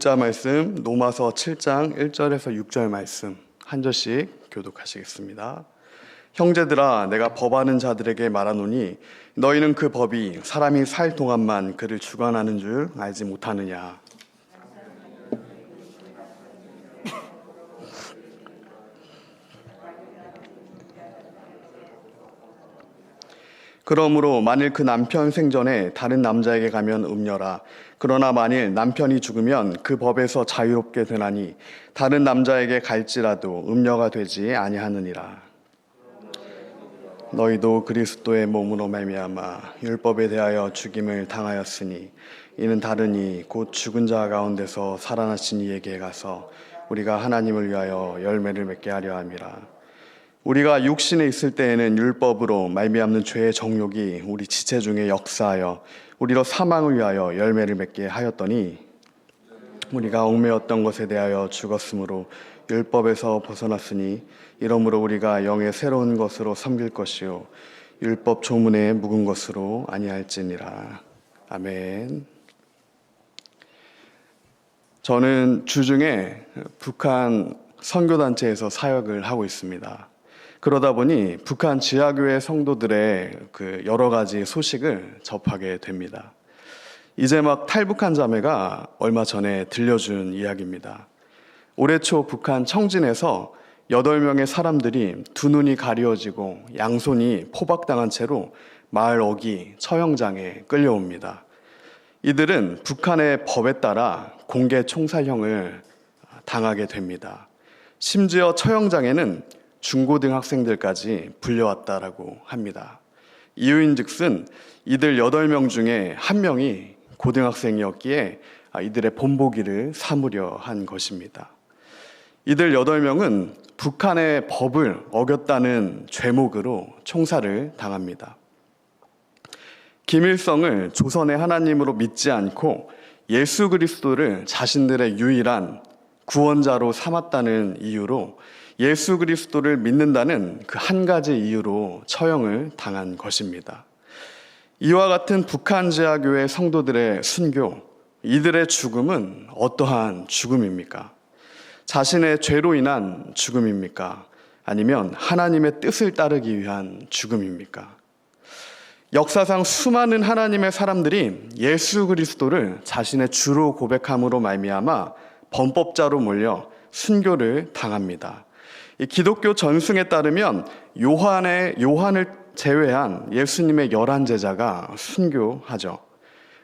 교육자 말씀 로마서 7장 1절에서 6절 말씀 한 절씩 교독하시겠습니다. 형제들아, 내가 법하는 자들에게 말하노니 너희는 그 법이 사람이 살 동안만 그를 주관하는 줄 알지 못하느냐. 그러므로 만일 그 남편 생전에 다른 남자에게 가면 음녀라. 그러나 만일 남편이 죽으면 그 법에서 자유롭게 되나니 다른 남자에게 갈지라도 음녀가 되지 아니하느니라. 너희도 그리스도의 몸으로 말미암아 율법에 대하여 죽임을 당하였으니 이는 다르니 곧 죽은 자 가운데서 살아나신 이에게 가서 우리가 하나님을 위하여 열매를 맺게 하려 함이라. 우리가 육신에 있을 때에는 율법으로 말미암는 죄의 정욕이 우리 지체 중에 역사하여 우리로 사망을 위하여 열매를 맺게 하였더니 우리가 얽매였던 것에 대하여 죽었으므로 율법에서 벗어났으니 이러므로 우리가 영의 새로운 것으로 섬길 것이요 율법 조문에 묵은 것으로 아니할지니라. 아멘. 저는 주중에 북한 선교단체에서 사역을 하고 있습니다. 그러다 보니 북한 지하교회 성도들의 그 여러 가지 소식을 접하게 됩니다. 이제 막 탈북한 자매가 얼마 전에 들려준 이야기입니다. 올해 초 북한 청진에서 8명의 사람들이 두 눈이 가려지고 양손이 포박당한 채로 마을 어귀 처형장에 끌려옵니다. 이들은 북한의 법에 따라 공개 총살형을 당하게 됩니다. 심지어 처형장에는 중고등학생들까지 불려왔다라고 합니다. 이유인즉슨 이들 8명 중에 1명이 고등학생이었기에 이들의 본보기를 삼으려 한 것입니다. 이들 8명은 북한의 법을 어겼다는 죄목으로 총살을 당합니다. 김일성을 조선의 하나님으로 믿지 않고 예수 그리스도를 자신들의 유일한 구원자로 삼았다는 이유로 예수 그리스도를 믿는다는 그 한 가지 이유로 처형을 당한 것입니다. 이와 같은 북한 지하교회 성도들의 순교, 이들의 죽음은 어떠한 죽음입니까? 자신의 죄로 인한 죽음입니까? 아니면 하나님의 뜻을 따르기 위한 죽음입니까? 역사상 수많은 하나님의 사람들이 예수 그리스도를 자신의 주로 고백함으로 말미암아 범법자로 몰려 순교를 당합니다. 이 기독교 전승에 따르면 요한을 제외한 예수님의 11제자가 순교하죠.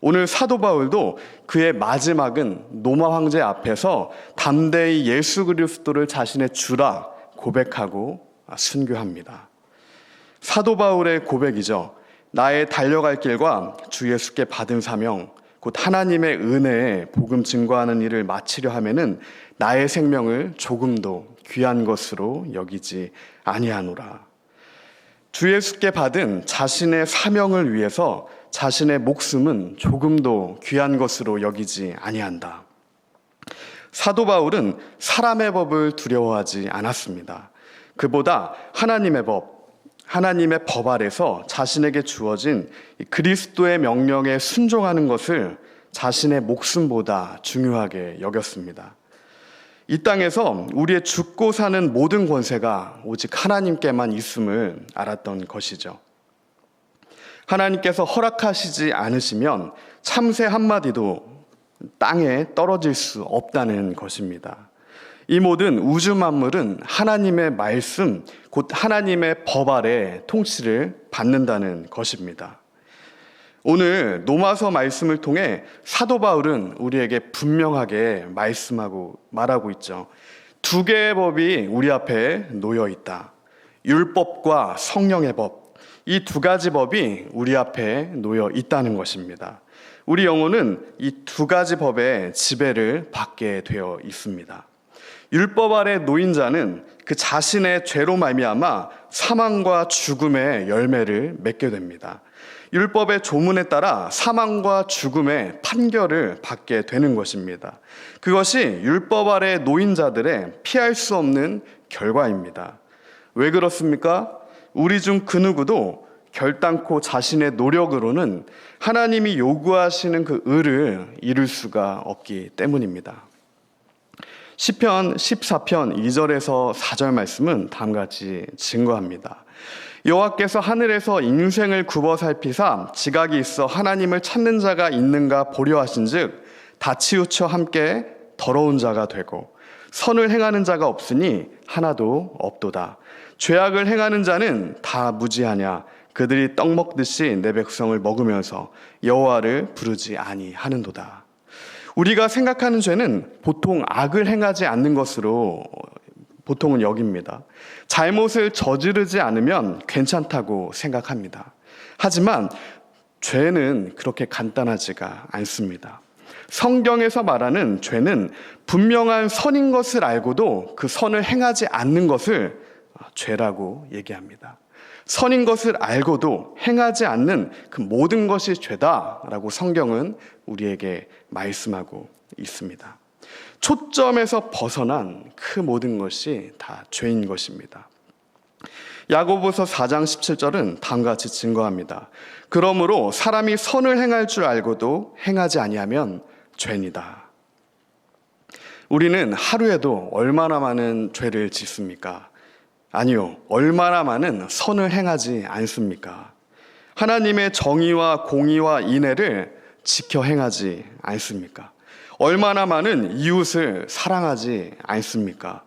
오늘 사도 바울도 그의 마지막은 로마 황제 앞에서 담대히 예수 그리스도를 자신의 주라 고백하고 순교합니다. 사도 바울의 고백이죠. 나의 달려갈 길과 주 예수께 받은 사명, 곧 하나님의 은혜에 복음 증거하는 일을 마치려 하면은 나의 생명을 조금도 귀한 것으로 여기지 아니하노라. 주 예수께 받은 자신의 사명을 위해서 자신의 목숨은 조금도 귀한 것으로 여기지 아니한다. 사도 바울은 사람의 법을 두려워하지 않았습니다. 그보다 하나님의 법 아래서 자신에게 주어진 그리스도의 명령에 순종하는 것을 자신의 목숨보다 중요하게 여겼습니다. 이 땅에서 우리의 죽고 사는 모든 권세가 오직 하나님께만 있음을 알았던 것이죠. 하나님께서 허락하시지 않으시면 참새 한마디도 땅에 떨어질 수 없다는 것입니다. 이 모든 우주 만물은 하나님의 말씀, 곧 하나님의 법 아래 통치를 받는다는 것입니다. 오늘 로마서 말씀을 통해 사도 바울은 우리에게 분명하게 말하고 있죠. 두 개의 법이 우리 앞에 놓여 있다. 율법과 성령의 법, 이 두 가지 법이 우리 앞에 놓여 있다는 것입니다. 우리 영혼은 이 두 가지 법의 지배를 받게 되어 있습니다. 율법 아래 놓인 자는 그 자신의 죄로 말미암아 사망과 죽음의 열매를 맺게 됩니다. 율법의 조문에 따라 사망과 죽음의 판결을 받게 되는 것입니다. 그것이 율법 아래 놓인 자들의 피할 수 없는 결과입니다. 왜 그렇습니까? 우리 중 그 누구도 결단코 자신의 노력으로는 하나님이 요구하시는 그 의를 이룰 수가 없기 때문입니다. 시편 14편 2절에서 4절 말씀은 다음과 같이 증거합니다. 여호와께서 하늘에서 인생을 굽어 살피사 지각이 있어 하나님을 찾는 자가 있는가 보려 하신즉 다 치우쳐 함께 더러운 자가 되고 선을 행하는 자가 없으니 하나도 없도다. 죄악을 행하는 자는 다 무지하냐. 그들이 떡 먹듯이 내 백성을 먹으면서 여호와를 부르지 아니하는도다. 우리가 생각하는 죄는 보통 악을 행하지 않는 것으로 보통은 여깁니다. 잘못을 저지르지 않으면 괜찮다고 생각합니다. 하지만 죄는 그렇게 간단하지가 않습니다. 성경에서 말하는 죄는 분명한 선인 것을 알고도 그 선을 행하지 않는 것을 죄라고 얘기합니다. 선인 것을 알고도 행하지 않는 그 모든 것이 죄다라고 성경은 우리에게 말씀하고 있습니다. 초점에서 벗어난 그 모든 것이 다 죄인 것입니다. 야고보서 4장 17절은 다음과 같이 증거합니다. 그러므로 사람이 선을 행할 줄 알고도 행하지 아니하면 죄니다. 우리는 하루에도 얼마나 많은 죄를 짓습니까? 아니요, 얼마나 많은 선을 행하지 않습니까? 하나님의 정의와 공의와 인애를 지켜 행하지 않습니까? 얼마나 많은 이웃을 사랑하지 않습니까?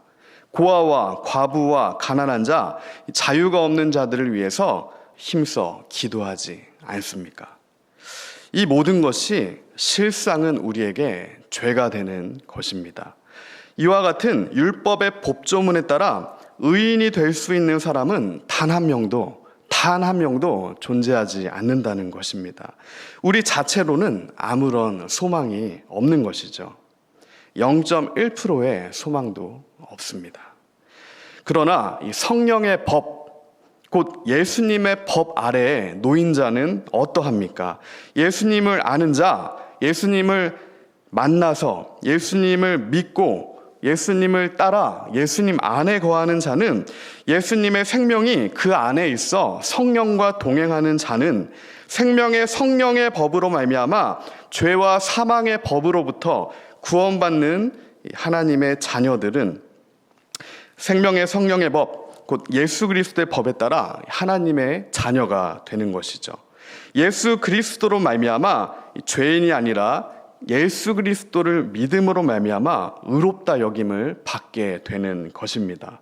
고아와 과부와 가난한 자, 자유가 없는 자들을 위해서 힘써 기도하지 않습니까? 이 모든 것이 실상은 우리에게 죄가 되는 것입니다. 이와 같은 율법의 법조문에 따라 의인이 될 수 있는 사람은 단 한 명도 존재하지 않는다는 것입니다. 우리 자체로는 아무런 소망이 없는 것이죠. 0.1%의 소망도 없습니다. 그러나 이 성령의 법, 곧 예수님의 법 아래에 놓인 자는 어떠합니까? 예수님을 아는 자, 예수님을 만나서 예수님을 믿고 예수님을 따라 예수님 안에 거하는 자는 예수님의 생명이 그 안에 있어 성령과 동행하는 자는 생명의 성령의 법으로 말미암아 죄와 사망의 법으로부터 구원받는 하나님의 자녀들은 생명의 성령의 법, 곧 예수 그리스도의 법에 따라 하나님의 자녀가 되는 것이죠. 예수 그리스도로 말미암아 죄인이 아니라 예수 그리스도를 믿음으로 말미암아 의롭다 여김을 받게 되는 것입니다.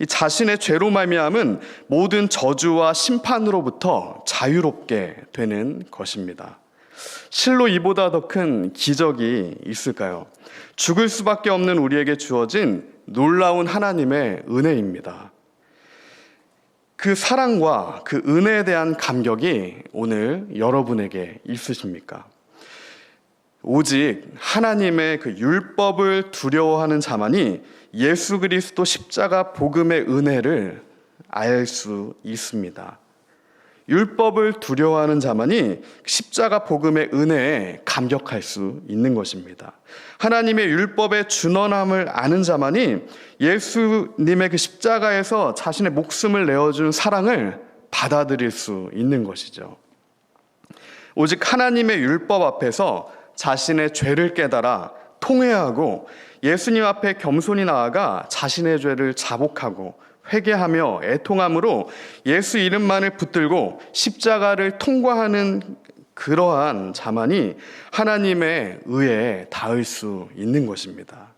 이 자신의 죄로 말미암은 모든 저주와 심판으로부터 자유롭게 되는 것입니다. 실로 이보다 더 큰 기적이 있을까요? 죽을 수밖에 없는 우리에게 주어진 놀라운 하나님의 은혜입니다. 그 사랑과 그 은혜에 대한 감격이 오늘 여러분에게 있으십니까? 오직 하나님의 그 율법을 두려워하는 자만이 예수 그리스도 십자가 복음의 은혜를 알 수 있습니다. 율법을 두려워하는 자만이 십자가 복음의 은혜에 감격할 수 있는 것입니다. 하나님의 율법의 준원함을 아는 자만이 예수님의 그 십자가에서 자신의 목숨을 내어준 사랑을 받아들일 수 있는 것이죠. 오직 하나님의 율법 앞에서 자신의 죄를 깨달아 통회하고 예수님 앞에 겸손히 나아가 자신의 죄를 자복하고 회개하며 애통함으로 예수 이름만을 붙들고 십자가를 통과하는 그러한 자만이 하나님의 의에 닿을 수 있는 것입니다.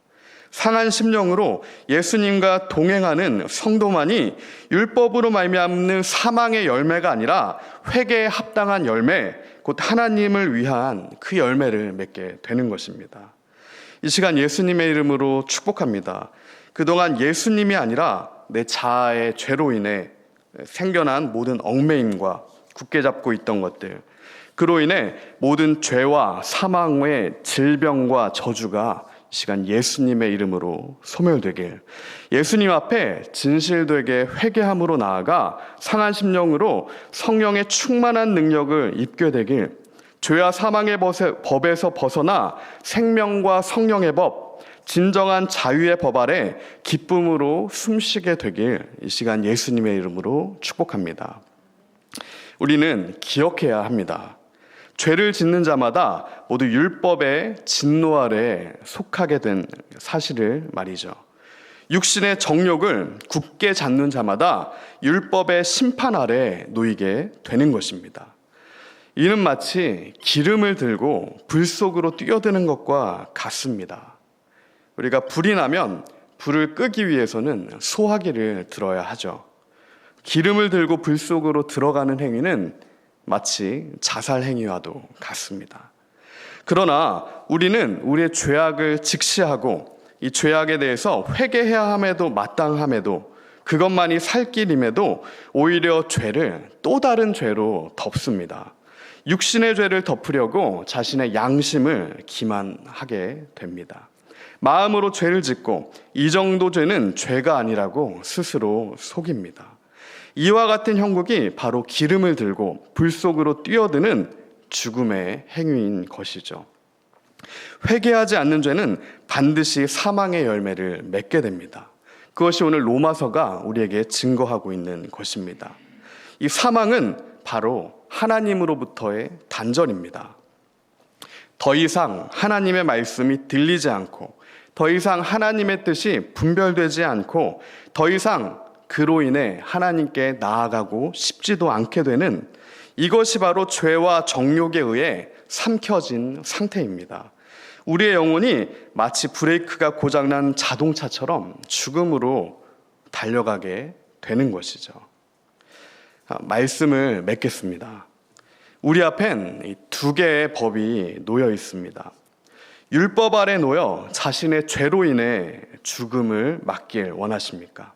상한 심령으로 예수님과 동행하는 성도만이 율법으로 말미암는 사망의 열매가 아니라 회개에 합당한 열매, 곧 하나님을 위한 그 열매를 맺게 되는 것입니다. 이 시간 예수님의 이름으로 축복합니다. 그동안 예수님이 아니라 내 자아의 죄로 인해 생겨난 모든 얽매임과 굳게 잡고 있던 것들, 그로 인해 모든 죄와 사망의 질병과 저주가 이 시간 예수님의 이름으로 소멸되길, 예수님 앞에 진실되게 회개함으로 나아가 상한 심령으로 성령의 충만한 능력을 입게 되길, 죄와 사망의 법에서 벗어나 생명과 성령의 법, 진정한 자유의 법 아래 기쁨으로 숨쉬게 되길 이 시간 예수님의 이름으로 축복합니다. 우리는 기억해야 합니다. 죄를 짓는 자마다 모두 율법의 진노 아래 속하게 된 사실을 말이죠. 육신의 정욕을 굳게 잡는 자마다 율법의 심판 아래 놓이게 되는 것입니다. 이는 마치 기름을 들고 불 속으로 뛰어드는 것과 같습니다. 우리가 불이 나면 불을 끄기 위해서는 소화기를 들어야 하죠. 기름을 들고 불 속으로 들어가는 행위는 마치 자살 행위와도 같습니다. 그러나 우리는 우리의 죄악을 직시하고 이 죄악에 대해서 회개해야 함에도 마땅함에도 그것만이 살 길임에도 오히려 죄를 또 다른 죄로 덮습니다. 육신의 죄를 덮으려고 자신의 양심을 기만하게 됩니다. 마음으로 죄를 짓고 이 정도 죄는 죄가 아니라고 스스로 속입니다. 이와 같은 형국이 바로 기름을 들고 불 속으로 뛰어드는 죽음의 행위인 것이죠. 회개하지 않는 죄는 반드시 사망의 열매를 맺게 됩니다. 그것이 오늘 로마서가 우리에게 증거하고 있는 것입니다. 이 사망은 바로 하나님으로부터의 단절입니다. 더 이상 하나님의 말씀이 들리지 않고 더 이상 하나님의 뜻이 분별되지 않고 더 이상 그로 인해 하나님께 나아가고 싶지도 않게 되는 이것이 바로 죄와 정욕에 의해 삼켜진 상태입니다. 우리의 영혼이 마치 브레이크가 고장난 자동차처럼 죽음으로 달려가게 되는 것이죠. 말씀을 맺겠습니다. 우리 앞엔 두 개의 법이 놓여 있습니다. 율법 아래 놓여 자신의 죄로 인해 죽음을 맞길 원하십니까?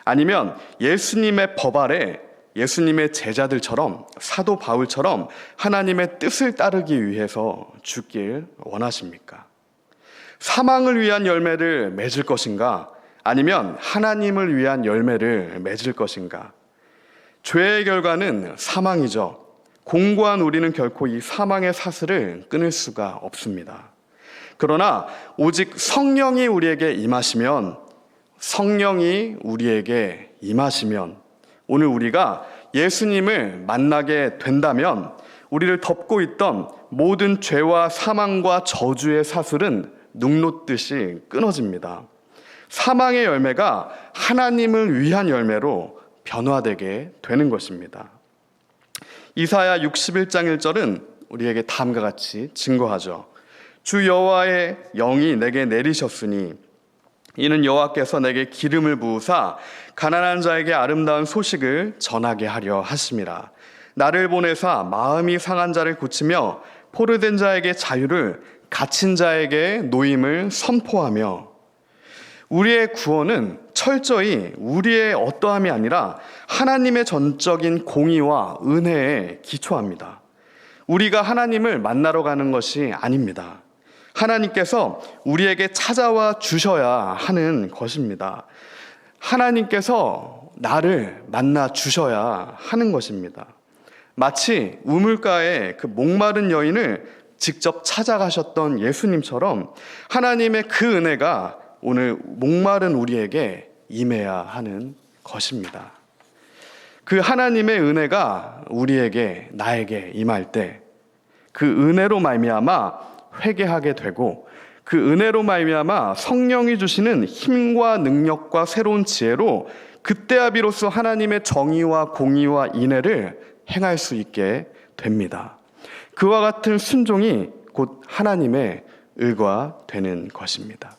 아니면 예수님의 법 아래 예수님의 제자들처럼 사도 바울처럼 하나님의 뜻을 따르기 위해서 죽길 원하십니까? 사망을 위한 열매를 맺을 것인가? 아니면 하나님을 위한 열매를 맺을 것인가? 죄의 결과는 사망이죠. 공고한 우리는 결코 이 사망의 사슬을 끊을 수가 없습니다. 그러나 오직 성령이 우리에게 임하시면 오늘 우리가 예수님을 만나게 된다면 우리를 덮고 있던 모든 죄와 사망과 저주의 사슬은 눅놓듯이 끊어집니다. 사망의 열매가 하나님을 위한 열매로 변화되게 되는 것입니다. 이사야 61장 1절은 우리에게 다음과 같이 증거하죠. 주 여호와의 영이 내게 내리셨으니 이는 여호와께서 내게 기름을 부으사 가난한 자에게 아름다운 소식을 전하게 하려 하심이라. 나를 보내사 마음이 상한 자를 고치며 포로된 자에게 자유를 갇힌 자에게 노임을 선포하며. 우리의 구원은 철저히 우리의 어떠함이 아니라 하나님의 전적인 공의와 은혜에 기초합니다. 우리가 하나님을 만나러 가는 것이 아닙니다. 하나님께서 우리에게 찾아와 주셔야 하는 것입니다. 하나님께서 나를 만나 주셔야 하는 것입니다. 마치 우물가에 그 목마른 여인을 직접 찾아가셨던 예수님처럼 하나님의 그 은혜가 오늘 목마른 우리에게 임해야 하는 것입니다. 그 하나님의 은혜가 우리에게 나에게 임할 때 그 은혜로 말미암아 회개하게 되고 그 은혜로 말미암아 성령이 주시는 힘과 능력과 새로운 지혜로 그때야 비로소 하나님의 정의와 공의와 인애를 행할 수 있게 됩니다. 그와 같은 순종이 곧 하나님의 의가 되는 것입니다.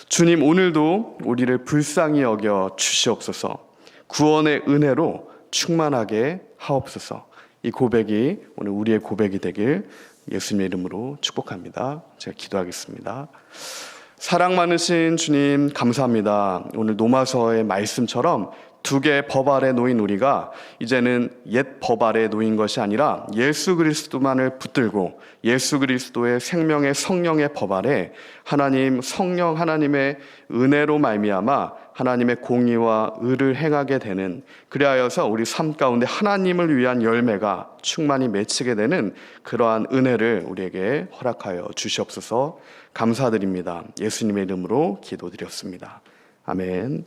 주님, 오늘도 우리를 불쌍히 여겨 주시옵소서. 구원의 은혜로 충만하게 하옵소서. 이 고백이 오늘 우리의 고백이 되길 예수님의 이름으로 축복합니다. 제가 기도하겠습니다. 사랑 많으신 주님, 감사합니다. 오늘 로마서의 말씀처럼 두 개의 법 아래 놓인 우리가 이제는 옛 법 아래 놓인 것이 아니라 예수 그리스도만을 붙들고 예수 그리스도의 생명의 성령의 법 아래 하나님 성령 하나님의 은혜로 말미암아 하나님의 공의와 의를 행하게 되는, 그리하여서 우리 삶 가운데 하나님을 위한 열매가 충만히 맺히게 되는 그러한 은혜를 우리에게 허락하여 주시옵소서. 감사드립니다. 예수님의 이름으로 기도드렸습니다. 아멘.